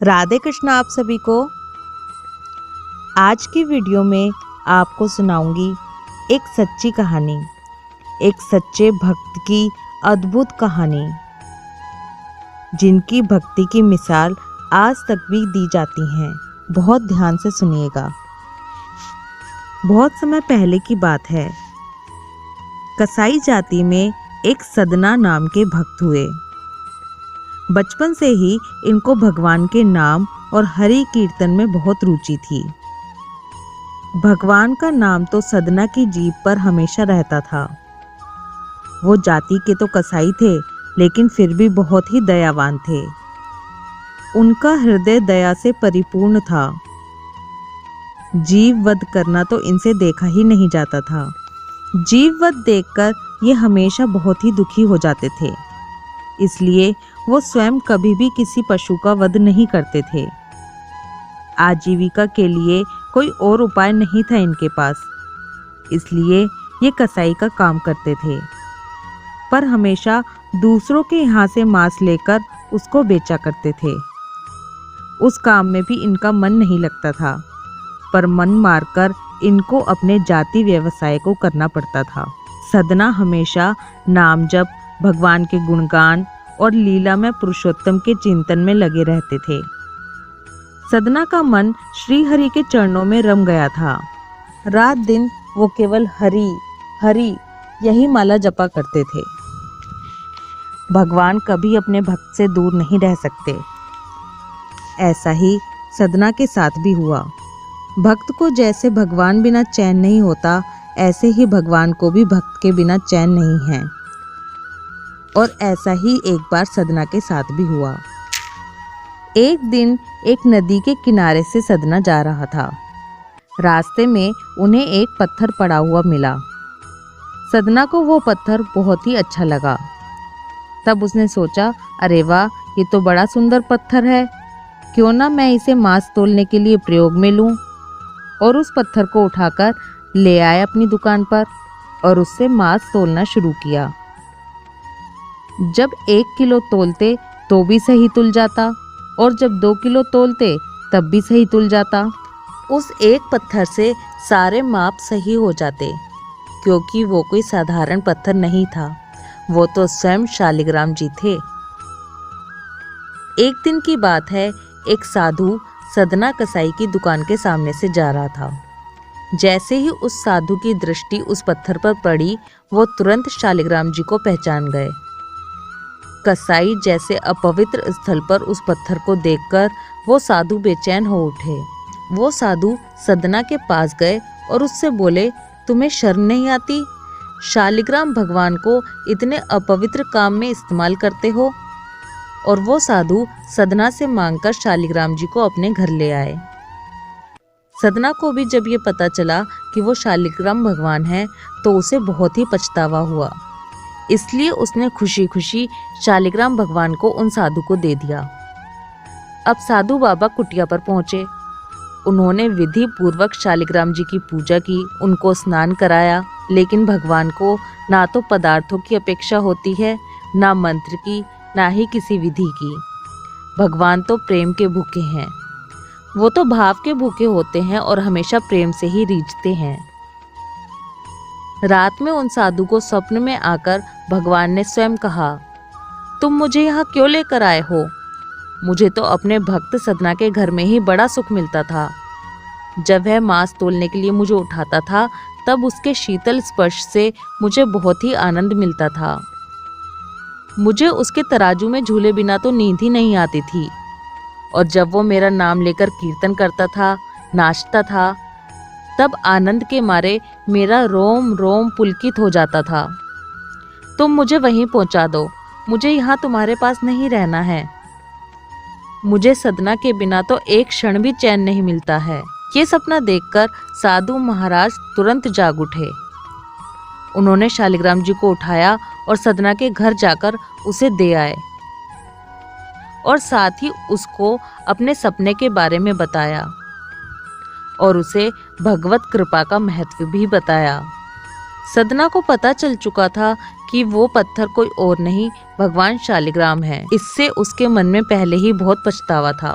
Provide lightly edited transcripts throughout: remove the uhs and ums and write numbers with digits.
राधे कृष्ण आप सभी को। आज की वीडियो में आपको सुनाऊंगी एक सच्ची कहानी, एक सच्चे भक्त की अद्भुत कहानी, जिनकी भक्ति की मिसाल आज तक भी दी जाती हैं। बहुत ध्यान से सुनिएगा। बहुत समय पहले की बात है। कसाई जाति में एक सदना नाम के भक्त हुए। बचपन से ही इनको भगवान के नाम और हरि कीर्तन में बहुत रुचि थी। भगवान का नाम तो सदना की जीभ पर हमेशा रहता था। वो जाति के तो कसाई थे, लेकिन फिर भी बहुत ही दयावान थे। उनका हृदय दया से परिपूर्ण था। जीव वध करना तो इनसे देखा ही नहीं जाता था। जीव वध देखकर ये हमेशा बहुत ही दुखी हो जाते थे। इसलिए वो स्वयं कभी भी किसी पशु का वध नहीं करते थे। आजीविका के लिए कोई और उपाय नहीं था इनके पास, इसलिए ये कसाई का काम करते थे, पर हमेशा दूसरों के यहाँ से मांस लेकर उसको बेचा करते थे। उस काम में भी इनका मन नहीं लगता था, पर मन मारकर इनको अपने जाति व्यवसाय को करना पड़ता था। सदना हमेशा नाम जप, भगवान के गुणगान और लीला में पुरुषोत्तम के चिंतन में लगे रहते थे। सदना का मन श्री हरि के चरणों में रम गया था। रात दिन वो केवल हरि हरि यही माला जपा करते थे। भगवान कभी अपने भक्त से दूर नहीं रह सकते। ऐसा ही सदना के साथ भी हुआ। भक्त को जैसे भगवान बिना चैन नहीं होता, ऐसे ही भगवान को भी भक्त के बिना चैन नहीं है। और ऐसा ही एक बार सदना के साथ भी हुआ। एक दिन एक नदी के किनारे से सदना जा रहा था। रास्ते में उन्हें एक पत्थर पड़ा हुआ मिला। सदना को वो पत्थर बहुत ही अच्छा लगा। तब उसने सोचा, अरे वाह, ये तो बड़ा सुंदर पत्थर है, क्यों ना मैं इसे मांस तोलने के लिए प्रयोग में लूं। और उस पत्थर को उठाकर ले आए अपनी दुकान पर और उससे मांस तोलना शुरू किया। जब 1 किलो तोलते तो भी सही तुल जाता, और जब 2 किलो तोलते तब भी सही तुल जाता। उस एक पत्थर से सारे माप सही हो जाते, क्योंकि वो कोई साधारण पत्थर नहीं था, वो तो स्वयं शालिग्राम जी थे। एक दिन की बात है, एक साधु सदना कसाई की दुकान के सामने से जा रहा था। जैसे ही उस साधु की दृष्टि उस पत्थर पर पड़ी, वो तुरंत शालिग्राम जी को पहचान गए। कसाई जैसे अपवित्र स्थल पर उस पत्थर को देखकर वो साधु बेचैन हो उठे। वो साधु सदना के पास गए और उससे बोले, तुम्हें शर्म नहीं आती? शालिग्राम भगवान को इतने अपवित्र काम में इस्तेमाल करते हो। और वो साधु सदना से मांगकर शालिग्राम जी को अपने घर ले आए। सदना को भी जब ये पता चला कि वो शालिग्राम भगवान है, तो उसे बहुत ही पछतावा हुआ। इसलिए उसने खुशी खुशी शालिग्राम भगवान को उन साधु को दे दिया। अब साधु बाबा कुटिया पर पहुंचे। उन्होंने विधि पूर्वक शालिग्राम जी की पूजा की, उनको स्नान कराया, लेकिन भगवान को ना तो पदार्थों की अपेक्षा होती है, ना मंत्र की, ना ही किसी विधि की। भगवान तो प्रेम के भूखे हैं। वो तो भाव के भूखे होते हैं और हमेशा प्रेम से ही रीझते हैं। रात में उन साधु को स्वप्न में आकर भगवान ने स्वयं कहा, तुम मुझे यहाँ क्यों लेकर आए हो? मुझे तो अपने भक्त सदना के घर में ही बड़ा सुख मिलता था। जब वह मांस तोलने के लिए मुझे उठाता था, तब उसके शीतल स्पर्श से मुझे बहुत ही आनंद मिलता था। मुझे उसके तराजू में झूले बिना तो नींद ही नहीं आती थी। और जब वो मेरा नाम लेकर कीर्तन करता था, नाचता था, तब आनंद के मारे मेरा रोम रोम पुलकित हो जाता था। तुम मुझे वहीं पहुंचा दो, मुझे यहाँ तुम्हारे पास नहीं रहना है। मुझे सदना के बिना तो एक क्षण भी चैन नहीं मिलता है। ये सपना देखकर साधु महाराज तुरंत जाग उठे। उन्होंने शालिग्राम जी को उठाया और सदना के घर जाकर उसे दे आए, और साथ ही उसको अपने सपने के बारे में बताया और उसे भगवत कृपा का महत्व भी बताया। सदना को पता चल चुका था कि वो पत्थर कोई और नहीं, भगवान शालिग्राम है। इससे उसके मन में पहले ही बहुत पछतावा था।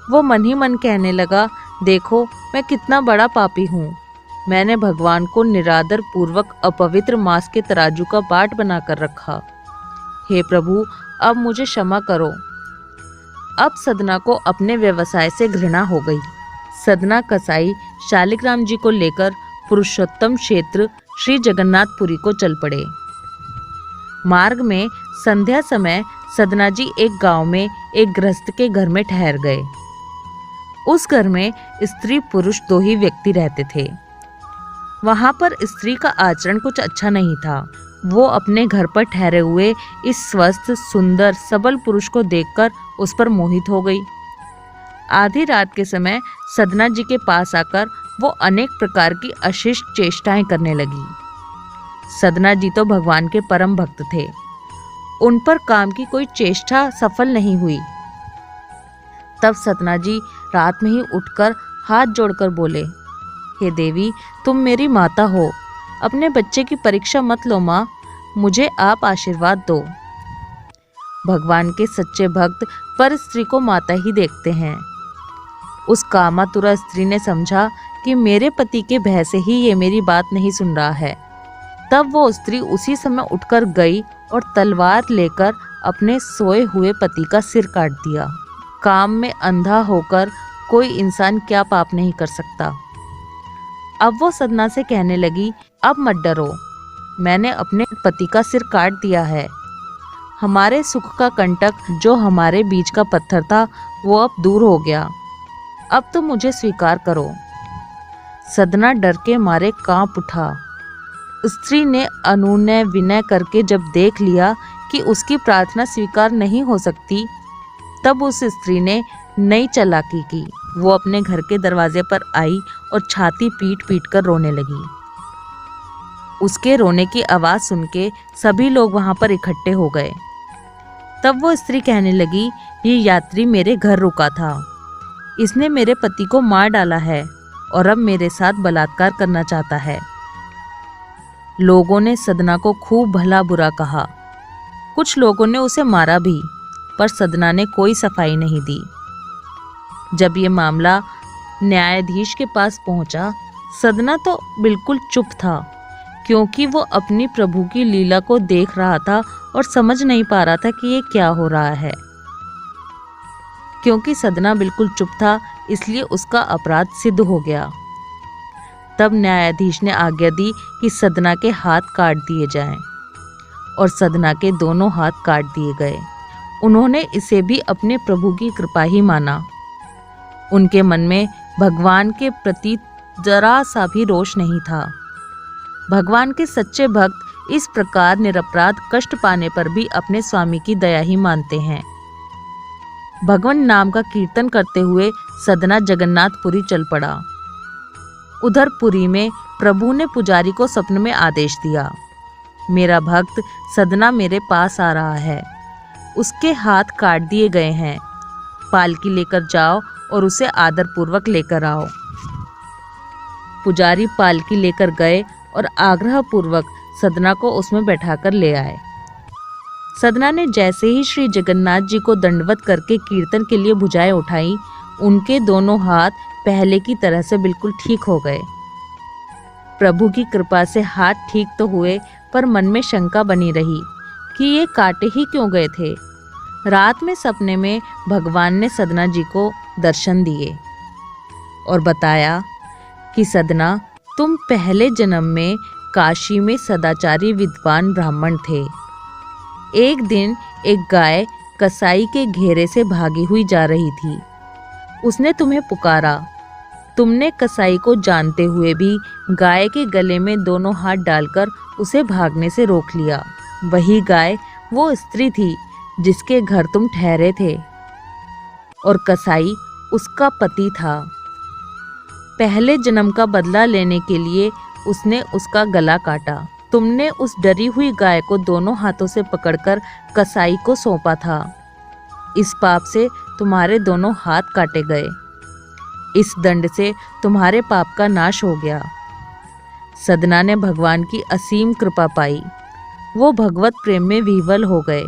वो मन ही मन कहने लगा, देखो मैं कितना बड़ा पापी हूँ। मैंने भगवान को निरादर पूर्वक अपवित्र मांस के तराजू का बाट बनाकर रखा। हे प्रभु, अब मुझे क्षमा करो। अब सदना को अपने व्यवसाय से घृणा हो गई। सदना कसाई शालिग्राम जी को लेकर पुरुषोत्तम क्षेत्र श्री जगन्नाथपुरी को चल पड़े। मार्ग में संध्या समय सदना जी एक गांव में एक गृहस्थ के घर में ठहर गए। उस घर में स्त्री पुरुष 2 ही व्यक्ति रहते थे। वहां पर स्त्री का आचरण कुछ अच्छा नहीं था। वो अपने घर पर ठहरे हुए इस स्वस्थ सुंदर सबल पुरुष को देखकर उस पर मोहित हो गई। आधी रात के समय सदना जी के पास आकर वो अनेक प्रकार की अशिष्ट चेष्टाएं करने लगी। सदना जी तो भगवान के परम भक्त थे। उन पर काम की कोई चेष्टा सफल नहीं हुई। तब सदना जी रात में ही उठकर हाथ जोड़कर बोले, हे देवी, तुम मेरी माता हो। अपने बच्चे की परीक्षा मत लो माँ, मुझे आप आशीर्वाद दो। भगवान के सच्चे भक्त पर स्त्री को माता ही देखते हैं। उस कामातुरा स्त्री ने समझा कि मेरे पति के भय से ही ये मेरी बात नहीं सुन रहा है। तब वो स्त्री उसी समय उठकर गई और तलवार लेकर अपने सोए हुए पति का सिर काट दिया। काम में अंधा होकर कोई इंसान क्या पाप नहीं कर सकता। अब वो सदना से कहने लगी, अब मत डरो, मैंने अपने पति का सिर काट दिया है। हमारे सुख का कंटक जो हमारे बीच का पत्थर था वो अब दूर हो गया। अब तो मुझे स्वीकार करो। सदना डर के मारे कांप उठा। स्त्री ने अनुनय विनय करके जब देख लिया कि उसकी प्रार्थना स्वीकार नहीं हो सकती, तब उस स्त्री ने नई चालाकी की। वो अपने घर के दरवाजे पर आई और छाती पीट पीट कर रोने लगी। उसके रोने की आवाज़ सुन के सभी लोग वहां पर इकट्ठे हो गए। तब वो स्त्री कहने लगी, ये यात्री मेरे घर रुका था। इसने मेरे पति को मार डाला है और अब मेरे साथ बलात्कार करना चाहता है। लोगों ने सदना को खूब भला बुरा कहा। कुछ लोगों ने उसे मारा भी, पर सदना ने कोई सफाई नहीं दी। जब ये मामला न्यायाधीश के पास पहुंचा, सदना तो बिल्कुल चुप था, क्योंकि वो अपनी प्रभु की लीला को देख रहा था और समझ नहीं पा रहा था कि ये क्या हो रहा है। क्योंकि सदना बिल्कुल चुप था, इसलिए उसका अपराध सिद्ध हो गया। तब न्यायाधीश ने आज्ञा दी कि सदना के हाथ काट दिए जाएं, और सदना के दोनों हाथ काट दिए गए। उन्होंने इसे भी अपने प्रभु की कृपा ही माना। उनके मन में भगवान के प्रति जरा सा भी रोष नहीं था। भगवान के सच्चे भक्त इस प्रकार निरपराध कष्ट पाने पर भी अपने स्वामी की दया ही मानते हैं। भगवान नाम का कीर्तन करते हुए सदना जगन्नाथपुरी चल पड़ा। उधर पुरी में प्रभु ने पुजारी को स्वप्न में आदेश दिया, मेरा भक्त सदना मेरे पास आ रहा है, उसके हाथ काट दिए गए हैं, पालकी लेकर जाओ और उसे आदरपूर्वक लेकर आओ। पुजारी पालकी लेकर गए और आग्रह पूर्वक सदना को उसमें बैठाकर ले आए। सदना ने जैसे ही श्री जगन्नाथ जी को दंडवत करके कीर्तन के लिए भुजाएं उठाई, उनके दोनों हाथ पहले की तरह से बिल्कुल ठीक हो गए। प्रभु की कृपा से हाथ ठीक तो हुए, पर मन में शंका बनी रही कि ये काटे ही क्यों गए थे। रात में सपने में भगवान ने सदना जी को दर्शन दिए और बताया कि सदना, तुम पहले जन्म में काशी में सदाचारी विद्वान ब्राह्मण थे। एक दिन एक गाय कसाई के घेरे से भागी हुई जा रही थी। उसने तुम्हें पुकारा। तुमने कसाई को जानते हुए भी गाय के गले में दोनों हाथ डालकर उसे भागने से रोक लिया। वही गाय वो स्त्री थी जिसके घर तुम ठहरे थे, और कसाई उसका पति था। पहले जन्म का बदला लेने के लिए उसने उसका गला काटा। तुमने उस डरी हुई गाय को दोनों हाथों से पकड़कर कसाई को सौंपा था। इस पाप से तुम्हारे दोनों हाथ काटे गए। इस दंड से तुम्हारे पाप का नाश हो गया। सदना ने भगवान की असीम कृपा पाई। वो भगवत प्रेम में विह्वल हो गए।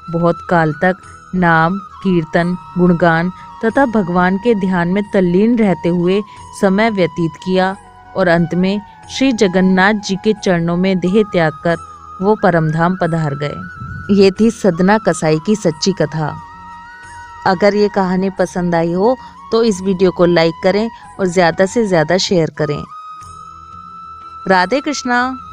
बहुत काल तक नाम कीर्तन, गुणगान तथा भगवान के ध्यान में तल्लीन रहते हुए समय व्यतीत किया और अंत में श्री जगन्नाथ जी के चरणों में देह त्याग कर वो परमधाम पधार गए। ये थी सदना कसाई की सच्ची कथा। अगर ये कहानी पसंद आई हो तो इस वीडियो को लाइक करें और ज़्यादा से ज़्यादा शेयर करें। राधे कृष्णा।